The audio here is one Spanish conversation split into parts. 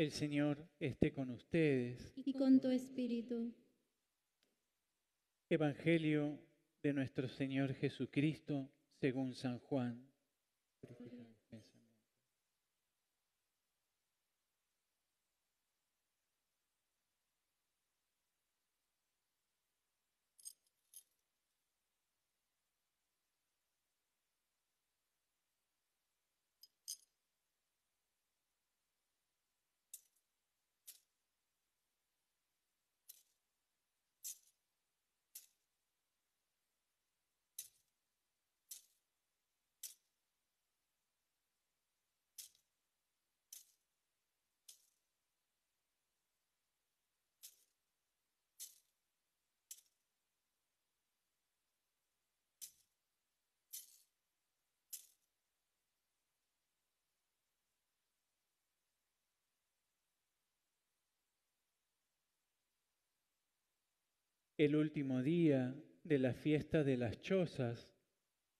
El Señor esté con ustedes. Y con tu espíritu. Evangelio de nuestro Señor Jesucristo según San Juan. El último día de la fiesta de las chozas,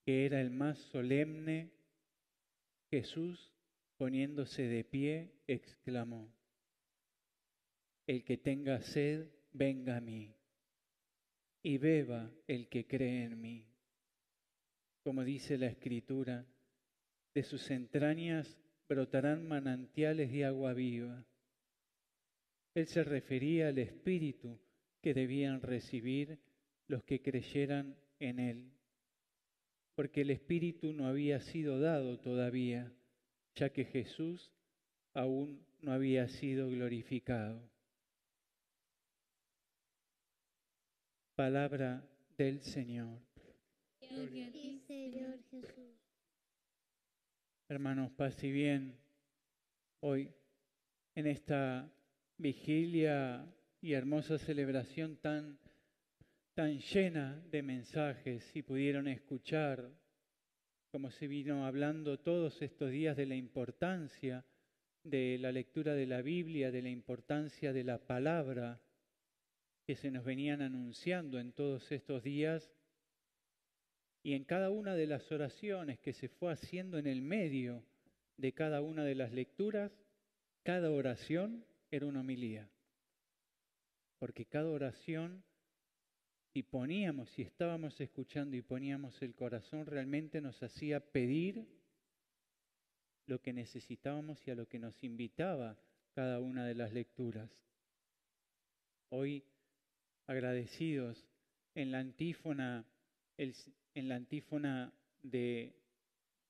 que era el más solemne, Jesús, poniéndose de pie, exclamó: El que tenga sed, venga a mí, y beba el que cree en mí. Como dice la Escritura, de sus entrañas brotarán manantiales de agua viva. Él se refería al Espíritu que debían recibir los que creyeran en Él, porque el Espíritu no había sido dado todavía, ya que Jesús aún no había sido glorificado. Palabra del Señor. Gloria a ti, Señor Jesús. Hermanos, paz y bien. Hoy, en esta vigilia y hermosa celebración tan llena de mensajes, si pudieron escuchar, como se vino hablando todos estos días, de la importancia de la lectura de la Biblia, de la importancia de la palabra que se nos venían anunciando en todos estos días, y en cada una de las oraciones que se fue haciendo en el medio de cada una de las lecturas, cada oración era una homilía, porque cada oración, si estábamos escuchando y poníamos el corazón, realmente nos hacía pedir lo que necesitábamos y a lo que nos invitaba cada una de las lecturas. Hoy, agradecidos, en la antífona de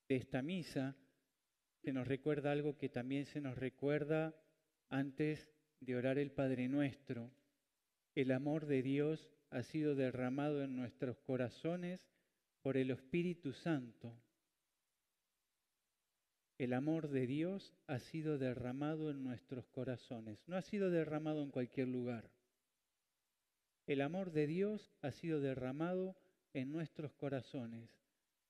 esta misa, se nos recuerda algo que también se nos recuerda antes de orar el Padre Nuestro. El amor de Dios ha sido derramado en nuestros corazones por el Espíritu Santo. El amor de Dios ha sido derramado en nuestros corazones. No ha sido derramado en cualquier lugar. El amor de Dios ha sido derramado en nuestros corazones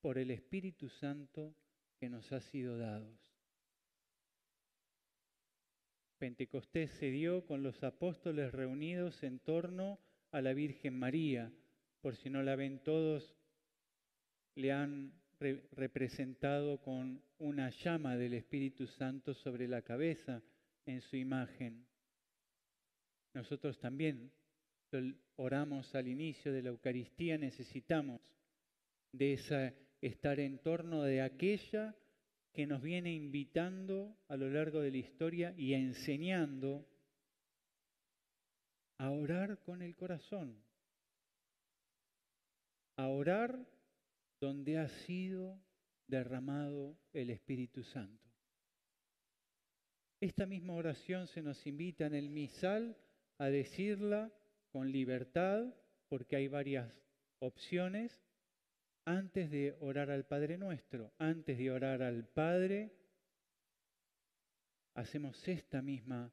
por el Espíritu Santo que nos ha sido dado. Pentecostés se dio con los apóstoles reunidos en torno a la Virgen María. Por si no la ven todos, le han representado con una llama del Espíritu Santo sobre la cabeza en su imagen. Nosotros también oramos al inicio de la Eucaristía, necesitamos de estar en torno de aquella que nos viene invitando a lo largo de la historia y enseñando a orar con el corazón, a orar donde ha sido derramado el Espíritu Santo. Esta misma oración se nos invita en el misal a decirla con libertad, porque hay varias opciones, antes de orar al Padre Nuestro, antes de orar al Padre, hacemos esta misma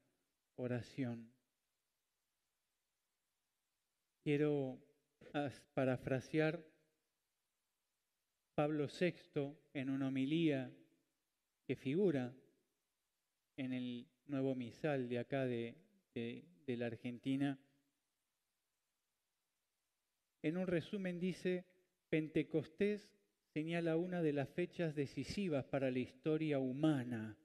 oración. Quiero parafrasear Pablo VI en una homilía que figura en el nuevo misal de acá de la Argentina. En un resumen dice: Pentecostés señala una de las fechas decisivas para la historia humana,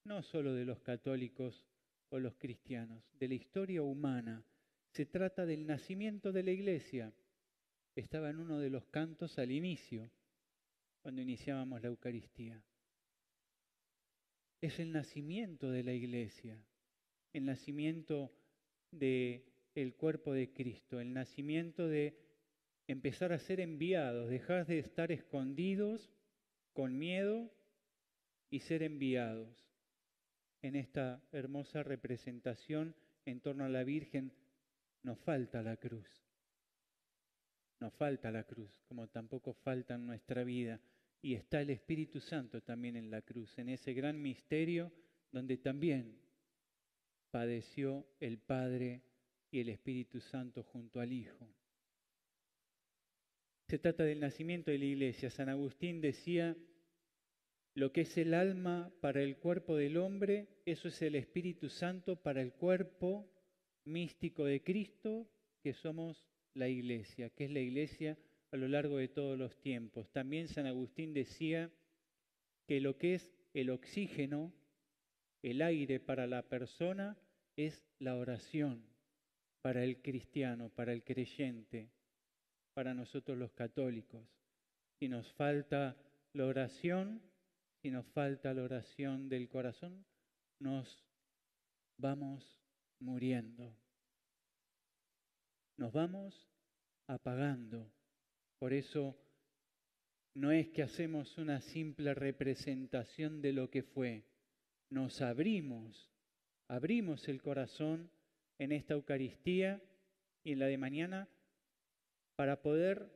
no solo de los católicos o los cristianos, de la historia humana. Se trata del nacimiento de la Iglesia. Estaba en uno de los cantos al inicio, cuando iniciábamos la Eucaristía. Es el nacimiento de la Iglesia, el nacimiento del cuerpo de Cristo, el nacimiento de empezar a ser enviados, dejar de estar escondidos con miedo y ser enviados. En esta hermosa representación en torno a la Virgen nos falta la cruz. Nos falta la cruz, como tampoco falta en nuestra vida. Y está el Espíritu Santo también en la cruz, en ese gran misterio donde también padeció el Padre y el Espíritu Santo junto al Hijo. Se trata del nacimiento de la Iglesia. San Agustín decía: lo que es el alma para el cuerpo del hombre, eso es el Espíritu Santo para el cuerpo místico de Cristo, que somos la Iglesia, que es la Iglesia a lo largo de todos los tiempos. También San Agustín decía que lo que es el oxígeno, el aire para la persona, es la oración para el cristiano, para el creyente, para nosotros los católicos. Si nos falta la oración, si nos falta la oración del corazón, nos vamos muriendo. Nos vamos apagando. Por eso no es que hacemos una simple representación de lo que fue. Nos abrimos el corazón en esta Eucaristía y en la de mañana para poder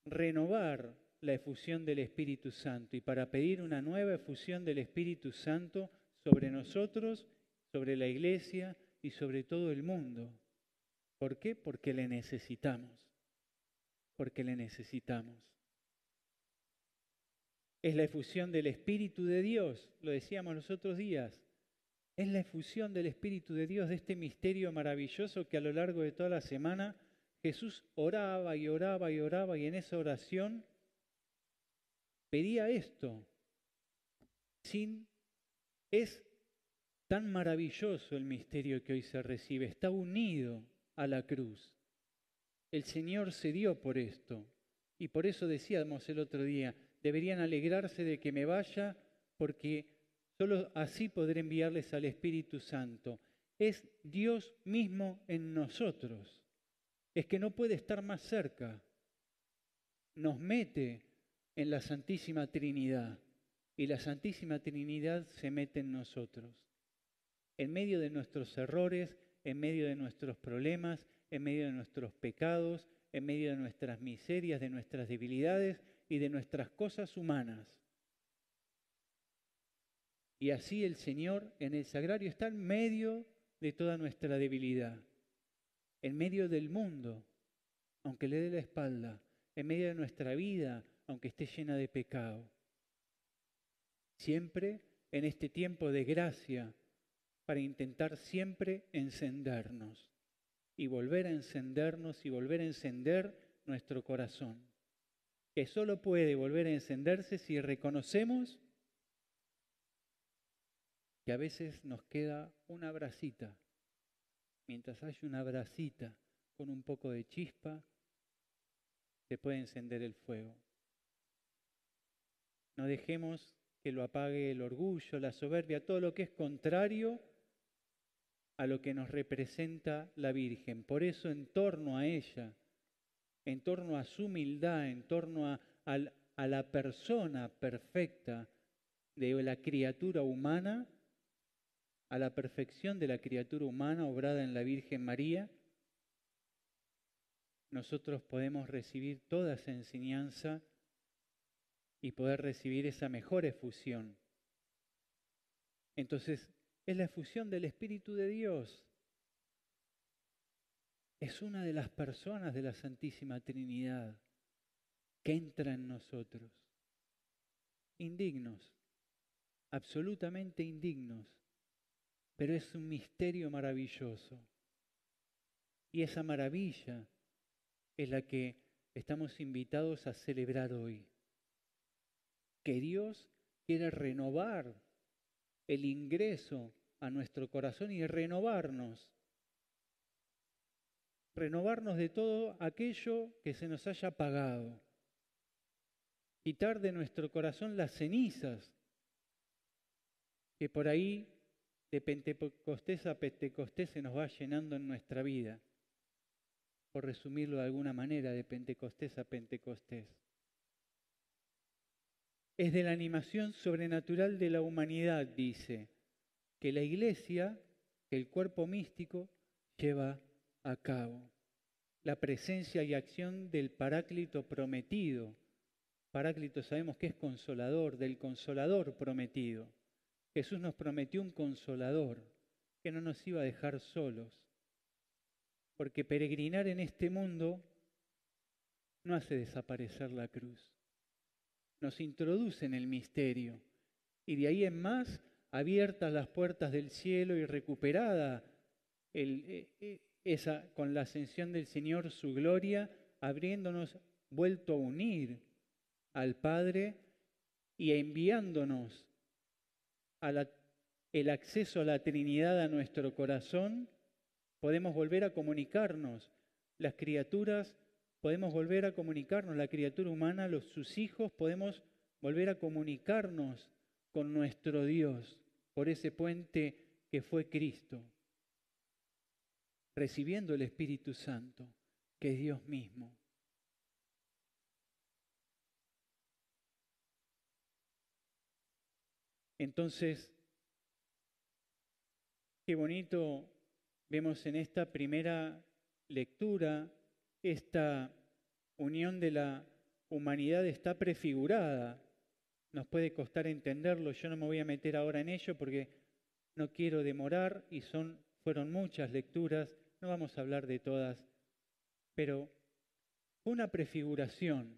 renovar la efusión del Espíritu Santo y para pedir una nueva efusión del Espíritu Santo sobre nosotros, sobre la Iglesia y sobre todo el mundo. ¿Por qué? Porque le necesitamos. Porque le necesitamos. Es la efusión del Espíritu de Dios, lo decíamos los otros días. Es la efusión del Espíritu de Dios, de este misterio maravilloso que a lo largo de toda la semana Jesús oraba y oraba y oraba, y en esa oración pedía esto. Es tan maravilloso el misterio que hoy se recibe, está unido a la cruz. El Señor se dio por esto, y por eso decíamos el otro día, deberían alegrarse de que me vaya, porque solo así podré enviarles al Espíritu Santo. Es Dios mismo en nosotros. Es que no puede estar más cerca. Nos mete en la Santísima Trinidad y la Santísima Trinidad se mete en nosotros. En medio de nuestros errores, en medio de nuestros problemas, en medio de nuestros pecados, en medio de nuestras miserias, de nuestras debilidades y de nuestras cosas humanas. Y así el Señor en el sagrario está en medio de toda nuestra debilidad, en medio del mundo, aunque le dé la espalda, en medio de nuestra vida, aunque esté llena de pecado. Siempre en este tiempo de gracia, para intentar siempre encendernos y volver a encendernos y volver a encender nuestro corazón, que solo puede volver a encenderse si reconocemos que a veces nos queda una brasita. Mientras haya una brasita con un poco de chispa, se puede encender el fuego. No dejemos que lo apague el orgullo, la soberbia, todo lo que es contrario a lo que nos representa la Virgen. Por eso, en torno a ella, en torno a su humildad, en torno a la persona perfecta de la criatura humana, a la perfección de la criatura humana obrada en la Virgen María, nosotros podemos recibir toda esa enseñanza y poder recibir esa mejor efusión. Entonces, es la efusión del Espíritu de Dios. Es una de las personas de la Santísima Trinidad que entra en nosotros. Indignos, absolutamente indignos, pero es un misterio maravilloso. Y esa maravilla es la que estamos invitados a celebrar hoy. Que Dios quiere renovar el ingreso a nuestro corazón y renovarnos de todo aquello que se nos haya apagado, quitar de nuestro corazón las cenizas que por ahí de Pentecostés a Pentecostés se nos va llenando en nuestra vida, por resumirlo de alguna manera, de Pentecostés a Pentecostés. Es de la animación sobrenatural de la humanidad, dice, que la Iglesia, que el cuerpo místico, lleva a cabo. La presencia y acción del Paráclito prometido. Paráclito sabemos que es consolador, del consolador prometido. Jesús nos prometió un consolador que no nos iba a dejar solos. Porque peregrinar en este mundo no hace desaparecer la cruz. Nos introduce en el misterio. Y de ahí en más, abiertas las puertas del cielo y recuperada con la ascensión del Señor su gloria, abriéndonos, vuelto a unir al Padre y enviándonos el acceso a la Trinidad a nuestro corazón, podemos volver a comunicarnos. Las criaturas podemos volver a comunicarnos, la criatura humana, sus hijos, podemos volver a comunicarnos con nuestro Dios por ese puente que fue Cristo, recibiendo el Espíritu Santo, que es Dios mismo. Entonces, qué bonito vemos en esta primera lectura, esta unión de la humanidad está prefigurada. Nos puede costar entenderlo, yo no me voy a meter ahora en ello porque no quiero demorar y fueron muchas lecturas, no vamos a hablar de todas, pero una prefiguración,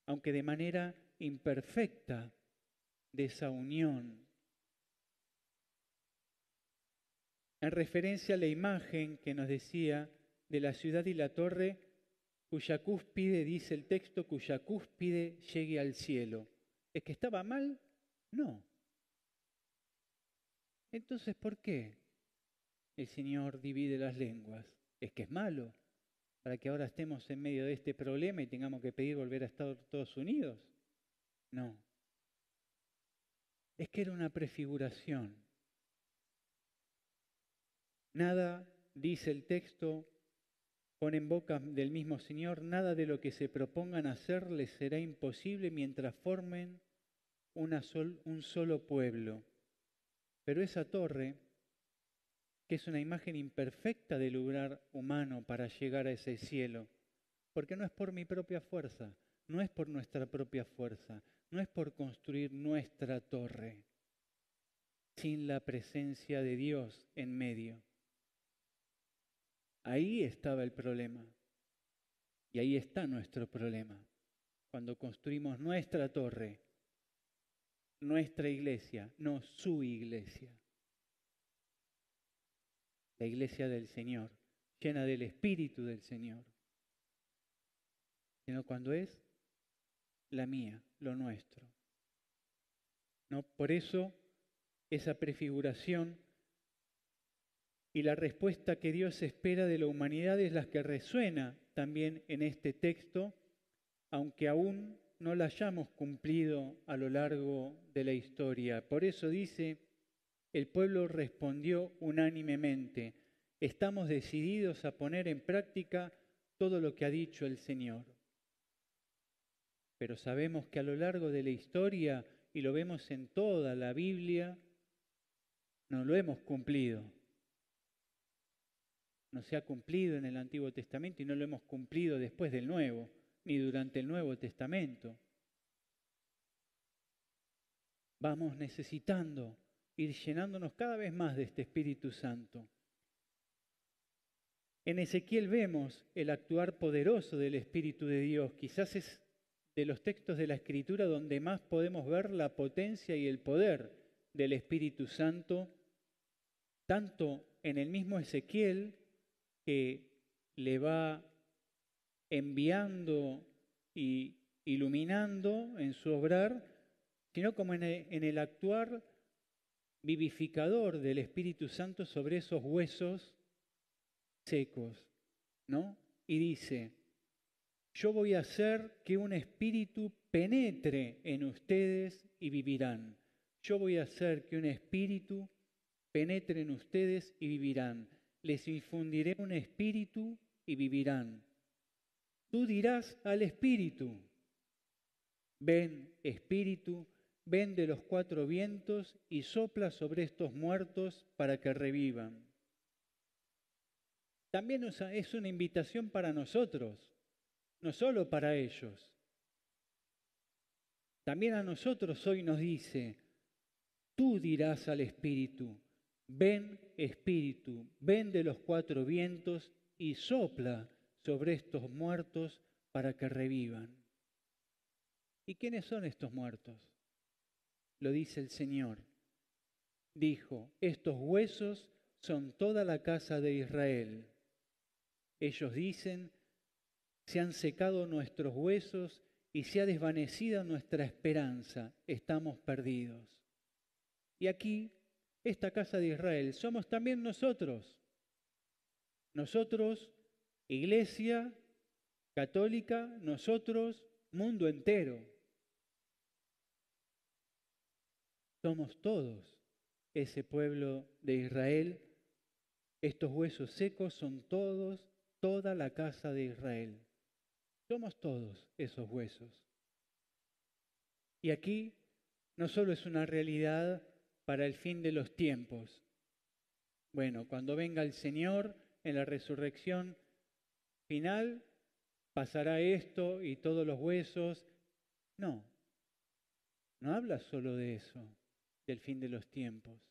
aunque de manera imperfecta, de esa unión. En referencia a la imagen que nos decía de la ciudad y la torre, cuya cúspide, dice el texto, cuya cúspide llegue al cielo. ¿Es que estaba mal? No. Entonces, ¿por qué el Señor divide las lenguas? ¿Es que es malo? ¿Para que ahora estemos en medio de este problema y tengamos que pedir volver a estar todos unidos? No. Es que era una prefiguración. Nada, dice el texto, pone en boca del mismo Señor, nada de lo que se propongan hacer les será imposible mientras formen un solo pueblo. Pero esa torre, que es una imagen imperfecta del lugar humano para llegar a ese cielo, porque no es por mi propia fuerza, no es por nuestra propia fuerza, no es por construir nuestra torre, sin la presencia de Dios en medio. Ahí estaba el problema. Y ahí está nuestro problema. Cuando construimos nuestra torre, nuestra iglesia, no su iglesia. La iglesia del Señor, llena del Espíritu del Señor. Sino cuando es la mía, lo nuestro. ¿No? Por eso, esa prefiguración y la respuesta que Dios espera de la humanidad es la que resuena también en este texto, aunque aún no la hayamos cumplido a lo largo de la historia. Por eso dice, el pueblo respondió unánimemente, estamos decididos a poner en práctica todo lo que ha dicho el Señor. Pero sabemos que a lo largo de la historia, y lo vemos en toda la Biblia, no lo hemos cumplido. No se ha cumplido en el Antiguo Testamento y no lo hemos cumplido después del Nuevo, ni durante el Nuevo Testamento. Vamos necesitando ir llenándonos cada vez más de este Espíritu Santo. En Ezequiel vemos el actuar poderoso del Espíritu de Dios. Quizás es de los textos de la Escritura donde más podemos ver la potencia y el poder del Espíritu Santo, tanto en el mismo Ezequiel, que le va enviando y iluminando en su obrar, sino como en el actuar vivificador del Espíritu Santo sobre esos huesos secos, ¿no? Y dice, yo voy a hacer que un espíritu penetre en ustedes y vivirán. Yo voy a hacer que un espíritu penetre en ustedes y vivirán. Les infundiré un espíritu y vivirán. Tú dirás al espíritu, ven, espíritu, ven de los cuatro vientos y sopla sobre estos muertos para que revivan. También es una invitación para nosotros, no solo para ellos. También a nosotros hoy nos dice, tú dirás al espíritu, ven, espíritu, ven de los cuatro vientos y sopla sobre estos muertos para que revivan. ¿Y quiénes son estos muertos? Lo dice el Señor. Dijo, estos huesos son toda la casa de Israel. Ellos dicen, se han secado nuestros huesos y se ha desvanecido nuestra esperanza, estamos perdidos. Y aquí, esta casa de Israel, somos también nosotros. Nosotros, Iglesia Católica, nosotros, mundo entero. Somos todos ese pueblo de Israel. Estos huesos secos son toda la casa de Israel. Somos todos esos huesos. Y aquí no solo es una realidad para el fin de los tiempos. Bueno, cuando venga el Señor en la resurrección final, pasará esto y todos los huesos. No, no habla solo de eso, del fin de los tiempos.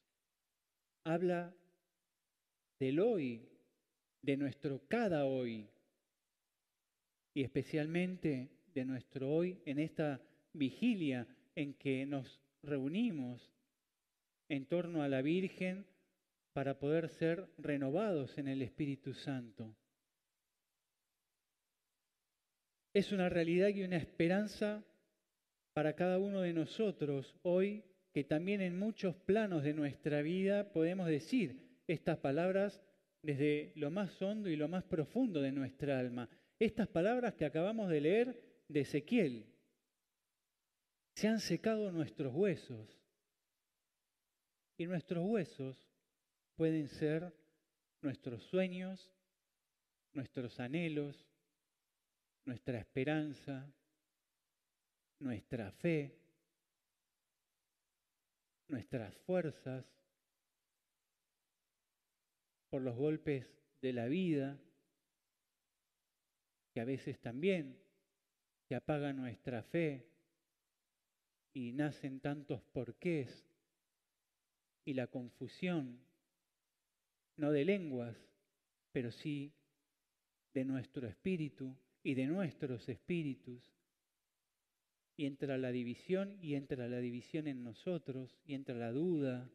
Habla del hoy, de nuestro cada hoy, y especialmente de nuestro hoy en esta vigilia en que nos reunimos en torno a la Virgen para poder ser renovados en el Espíritu Santo. Es una realidad y una esperanza para cada uno de nosotros hoy, que también en muchos planos de nuestra vida podemos decir estas palabras desde lo más hondo y lo más profundo de nuestra alma. Estas palabras que acabamos de leer de Ezequiel. Se han secado nuestros huesos. Y nuestros huesos pueden ser nuestros sueños, nuestros anhelos, nuestra esperanza, nuestra fe, nuestras fuerzas, por los golpes de la vida, que a veces también se apaga nuestra fe y nacen tantos porqués y la confusión, no de lenguas, pero sí de nuestro espíritu y de nuestros espíritus. Y entra la división en nosotros, y entra la duda,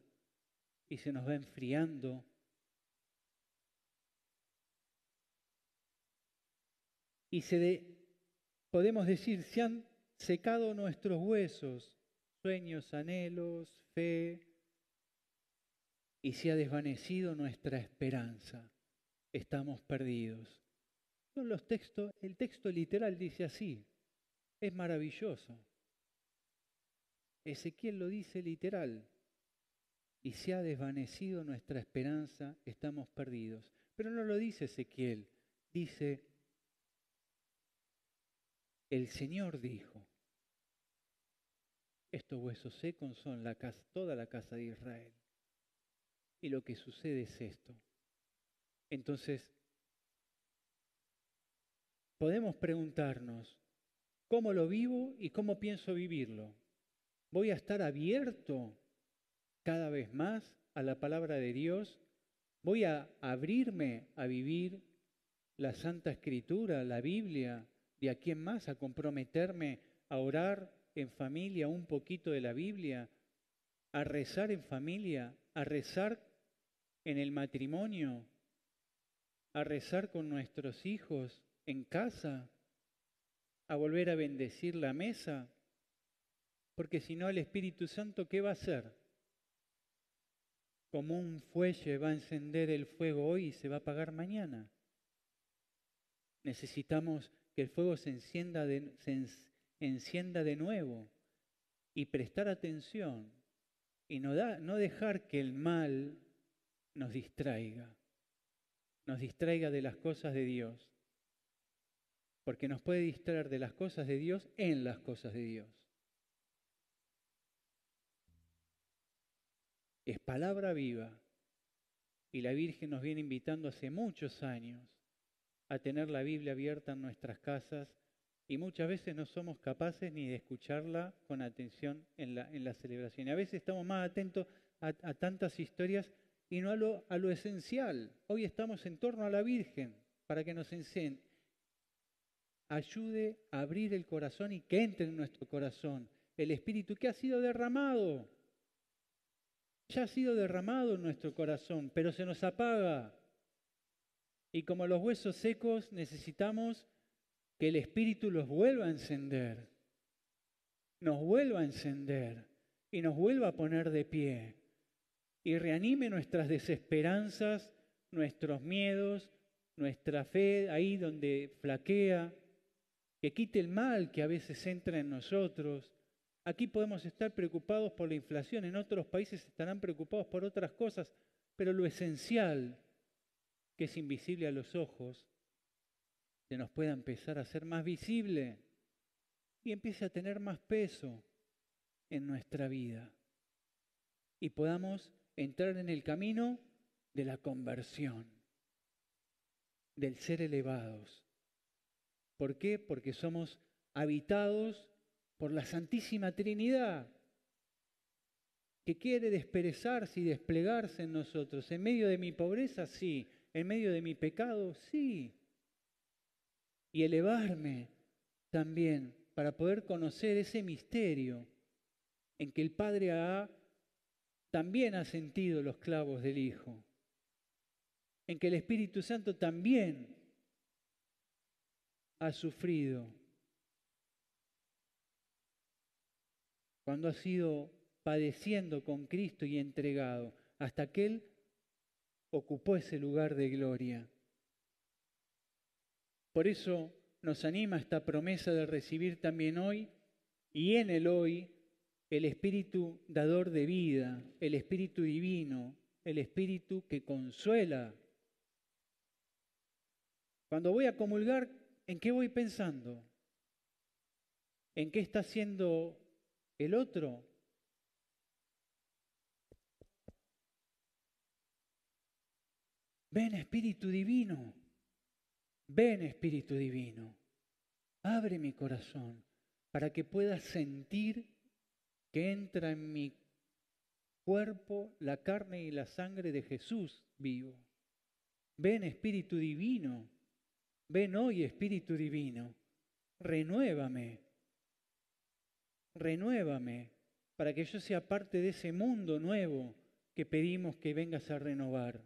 y se nos va enfriando. Y podemos decir, se han secado nuestros huesos, sueños, anhelos, fe, y se ha desvanecido nuestra esperanza. Estamos perdidos. Son los textos, el texto literal dice así. Es maravilloso. Ezequiel lo dice literal. Y se ha desvanecido nuestra esperanza, estamos perdidos. Pero no lo dice Ezequiel, dice, el Señor dijo, estos huesos secos son toda la casa de Israel. Y lo que sucede es esto. Entonces, podemos preguntarnos, ¿cómo lo vivo y cómo pienso vivirlo? ¿Voy a estar abierto cada vez más a la palabra de Dios? ¿Voy a abrirme a vivir la Santa Escritura, la Biblia, de aquí en más, a comprometerme a orar en familia un poquito de la Biblia, a rezar en familia, a rezar en el matrimonio, a rezar con nuestros hijos en casa, a volver a bendecir la mesa? Porque si no, el Espíritu Santo, ¿qué va a hacer? Como un fuelle va a encender el fuego hoy y se va a apagar mañana. Necesitamos que el fuego se encienda de nuevo y prestar atención y no dejar que el mal nos distraiga de las cosas de Dios, porque nos puede distraer de las cosas de Dios en las cosas de Dios. Es palabra viva y la Virgen nos viene invitando hace muchos años a tener la Biblia abierta en nuestras casas y muchas veces no somos capaces ni de escucharla con atención en la celebración. Y a veces estamos más atentos a tantas historias y no a lo esencial. Hoy estamos en torno a la Virgen para que nos enseñe, ayude a abrir el corazón y que entre en nuestro corazón el Espíritu que ha sido derramado. Ya ha sido derramado en nuestro corazón, pero se nos apaga. Y como los huesos secos necesitamos que el Espíritu los vuelva a encender, nos vuelva a encender y nos vuelva a poner de pie y reanime nuestras desesperanzas, nuestros miedos, nuestra fe ahí donde flaquea, que quite el mal que a veces entra en nosotros. Aquí podemos estar preocupados por la inflación, en otros países estarán preocupados por otras cosas, pero lo esencial, que es invisible a los ojos, se nos pueda empezar a hacer más visible y empiece a tener más peso en nuestra vida y podamos entrar en el camino de la conversión, del ser elevados. ¿Por qué? Porque somos habitados por la Santísima Trinidad, que quiere desperezarse y desplegarse en nosotros. En medio de mi pobreza, sí. En medio de mi pecado, sí. Y elevarme también para poder conocer ese misterio en que el Padre también ha sentido los clavos del Hijo, en que el Espíritu Santo también ha sufrido cuando ha sido padeciendo con Cristo y entregado, hasta que Él ocupó ese lugar de gloria. Por eso nos anima esta promesa de recibir también hoy, y en el hoy, el Espíritu dador de vida, el Espíritu divino, el Espíritu que consuela. Cuando voy a comulgar, ¿en qué voy pensando? ¿En qué está haciendo el otro? Ven Espíritu Divino, ven Espíritu Divino, abre mi corazón para que pueda sentir que entra en mi cuerpo la carne y la sangre de Jesús vivo. Ven Espíritu Divino, ven hoy Espíritu Divino, renuévame para que yo sea parte de ese mundo nuevo que pedimos que vengas a renovar.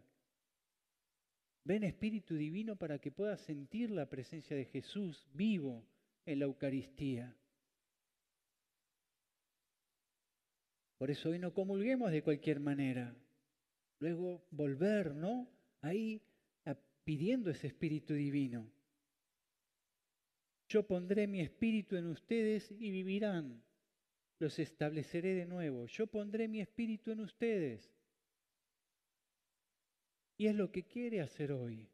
Ven Espíritu Divino para que puedas sentir la presencia de Jesús vivo en la Eucaristía. Por eso hoy no comulguemos de cualquier manera. Luego volver, ¿no? Ahí pidiendo ese Espíritu Divino. Yo pondré mi Espíritu en ustedes y vivirán. Los estableceré de nuevo. Yo pondré mi Espíritu en ustedes. Y es lo que quiere hacer hoy.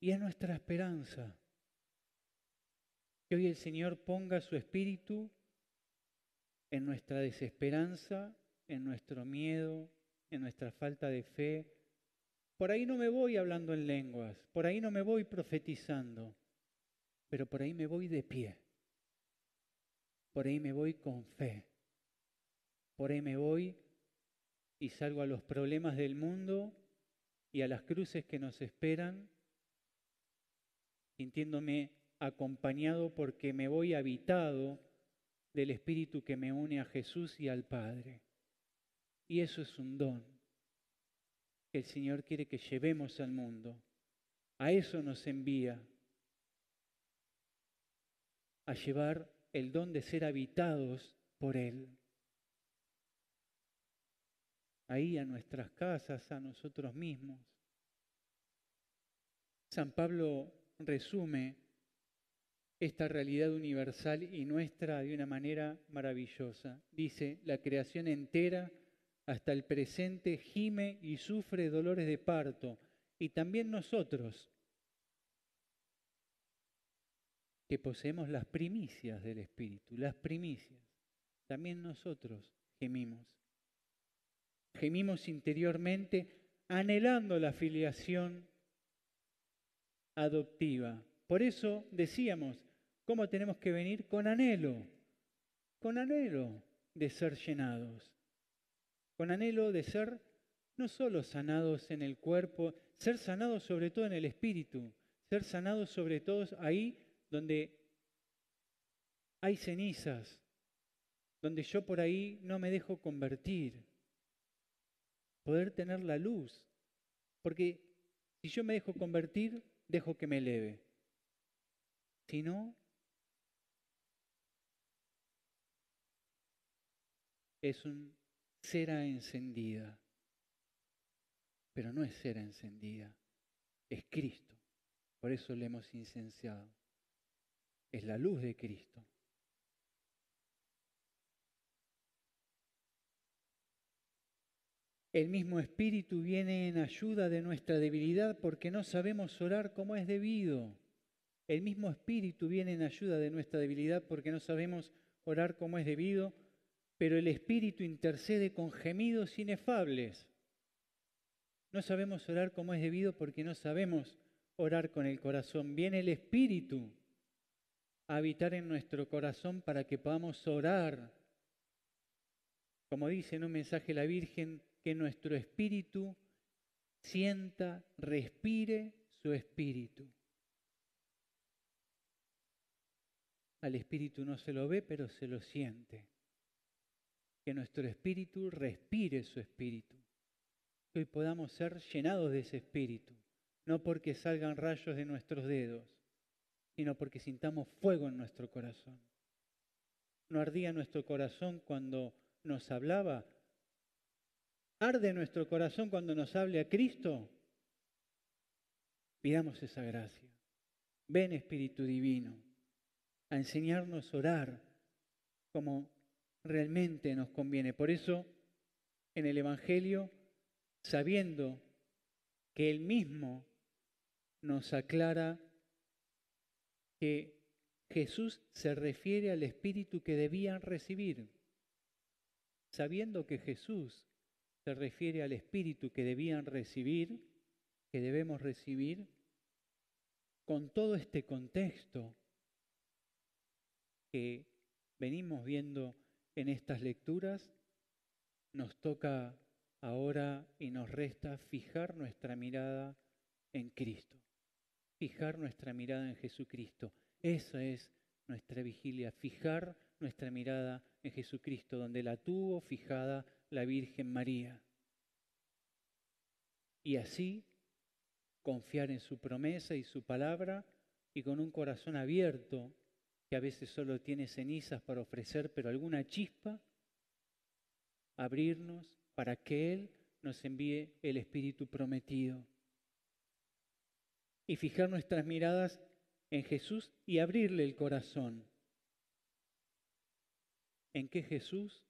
Y es nuestra esperanza. Que hoy el Señor ponga su Espíritu en nuestra desesperanza, en nuestro miedo, en nuestra falta de fe. Por ahí no me voy hablando en lenguas, por ahí no me voy profetizando, pero por ahí me voy de pie. Por ahí me voy con fe. Por ahí me voy y salgo a los problemas del mundo y a las cruces que nos esperan, sintiéndome acompañado porque me voy habitado del Espíritu que me une a Jesús y al Padre. Y eso es un don que el Señor quiere que llevemos al mundo. A eso nos envía, a llevar el don de ser habitados por Él. Ahí a nuestras casas, a nosotros mismos. San Pablo resume esta realidad universal y nuestra de una manera maravillosa. Dice, la creación entera hasta el presente gime y sufre dolores de parto, y también nosotros, que poseemos las primicias del Espíritu, las primicias, también nosotros gemimos. Gemimos interiormente anhelando la filiación adoptiva. Por eso decíamos, ¿cómo tenemos que venir? Con anhelo de ser llenados, con anhelo de ser no solo sanados en el cuerpo, ser sanados sobre todo en el espíritu, ser sanados sobre todo ahí donde hay cenizas, donde yo por ahí no me dejo convertir, poder tener la luz, porque si yo me dejo convertir, dejo que me eleve. Si no, es un cera encendida, pero no es cera encendida, es Cristo. Por eso le hemos incenciado. Es la luz de Cristo. El mismo Espíritu viene en ayuda de nuestra debilidad porque no sabemos orar como es debido. El mismo Espíritu viene en ayuda de nuestra debilidad porque no sabemos orar como es debido, pero el Espíritu intercede con gemidos inefables. No sabemos orar como es debido porque no sabemos orar con el corazón. Viene el Espíritu a habitar en nuestro corazón para que podamos orar. Como dice en un mensaje la Virgen, que nuestro espíritu sienta, respire su espíritu. Al espíritu no se lo ve, pero se lo siente. Que nuestro espíritu respire su espíritu. Que hoy podamos ser llenados de ese espíritu. No porque salgan rayos de nuestros dedos, sino porque sintamos fuego en nuestro corazón. ¿No ardía nuestro corazón cuando nos hablaba? ¿Arde nuestro corazón cuando nos hable a Cristo? Pidamos esa gracia. Ven, Espíritu Divino, a enseñarnos a orar como realmente nos conviene. Por eso, en el Evangelio, sabiendo que Él mismo nos aclara que Jesús se refiere al Espíritu que debían recibir, sabiendo que Jesús se refiere al Espíritu que debían recibir, que debemos recibir, con todo este contexto que venimos viendo en estas lecturas, nos toca ahora y nos resta fijar nuestra mirada en Cristo, fijar nuestra mirada en Jesucristo. Esa es nuestra vigilia, fijar nuestra mirada en Jesucristo, donde la tuvo fijada la Virgen María. Y así confiar en su promesa y su palabra y con un corazón abierto, que a veces solo tiene cenizas para ofrecer, pero alguna chispa, abrirnos para que Él nos envíe el Espíritu prometido. Y fijar nuestras miradas en Jesús y abrirle el corazón. ¿En qué Jesús?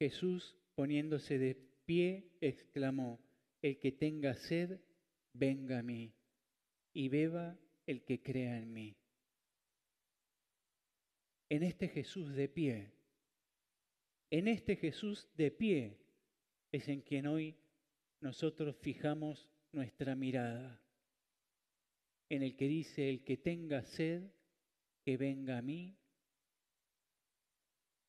Jesús, poniéndose de pie, exclamó: el que tenga sed, venga a mí, y beba el que crea en mí. En este Jesús de pie, es en quien hoy nosotros fijamos nuestra mirada. En el que dice: el que tenga sed, que venga a mí.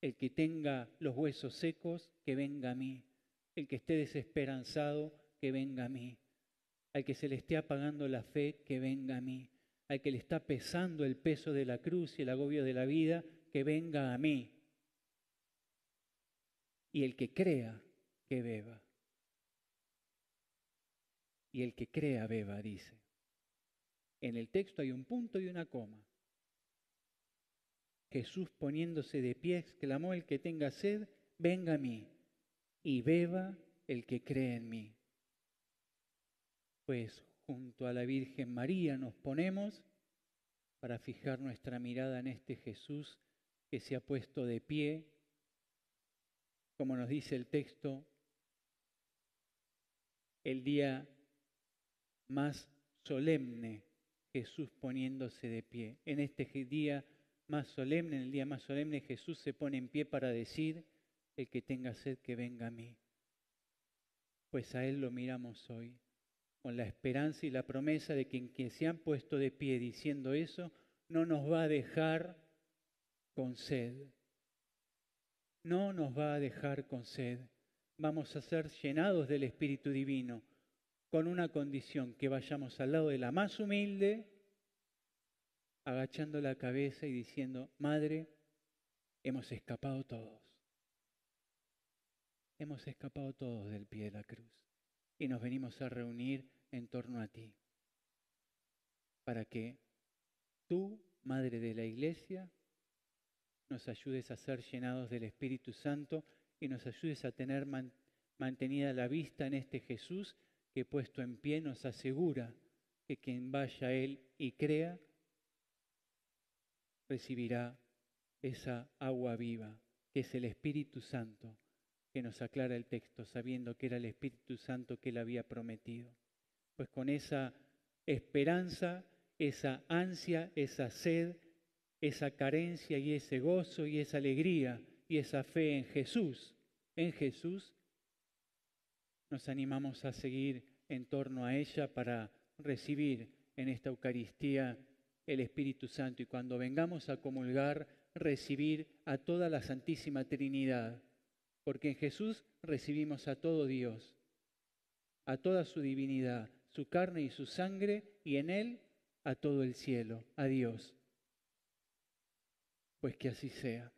El que tenga los huesos secos, que venga a mí. El que esté desesperanzado, que venga a mí. Al que se le esté apagando la fe, que venga a mí. Al que le está pesando el peso de la cruz y el agobio de la vida, que venga a mí. Y el que crea, que beba. Y el que crea, beba, dice. En el texto hay un punto y una coma. Jesús, poniéndose de pie, exclamó: el que tenga sed, venga a mí, y beba el que cree en mí. Pues junto a la Virgen María nos ponemos para fijar nuestra mirada en este Jesús que se ha puesto de pie, como nos dice el texto, el día más solemne, Jesús poniéndose de pie. En este día más solemne, en el día más solemne, Jesús se pone en pie para decir: el que tenga sed, que venga a mí. Pues a Él lo miramos hoy, con la esperanza y la promesa de que quien se han puesto de pie diciendo eso, no nos va a dejar con sed. No nos va a dejar con sed. Vamos a ser llenados del Espíritu Divino, con una condición: que vayamos al lado de la más humilde, agachando la cabeza y diciendo: Madre, hemos escapado todos. Hemos escapado todos del pie de la cruz y nos venimos a reunir en torno a ti, para que tú, Madre de la Iglesia, nos ayudes a ser llenados del Espíritu Santo y nos ayudes a tener mantenida la vista en este Jesús que, puesto en pie, nos asegura que quien vaya a Él y crea recibirá esa agua viva, que es el Espíritu Santo, que nos aclara el texto, sabiendo que era el Espíritu Santo que Él había prometido. Pues con esa esperanza, esa ansia, esa sed, esa carencia y ese gozo y esa alegría y esa fe en Jesús, nos animamos a seguir en torno a ella para recibir en esta Eucaristía el Espíritu Santo, y cuando vengamos a comulgar, recibir a toda la Santísima Trinidad, porque en Jesús recibimos a todo Dios, a toda su divinidad, su carne y su sangre, y en Él a todo el cielo, a Dios. Pues que así sea.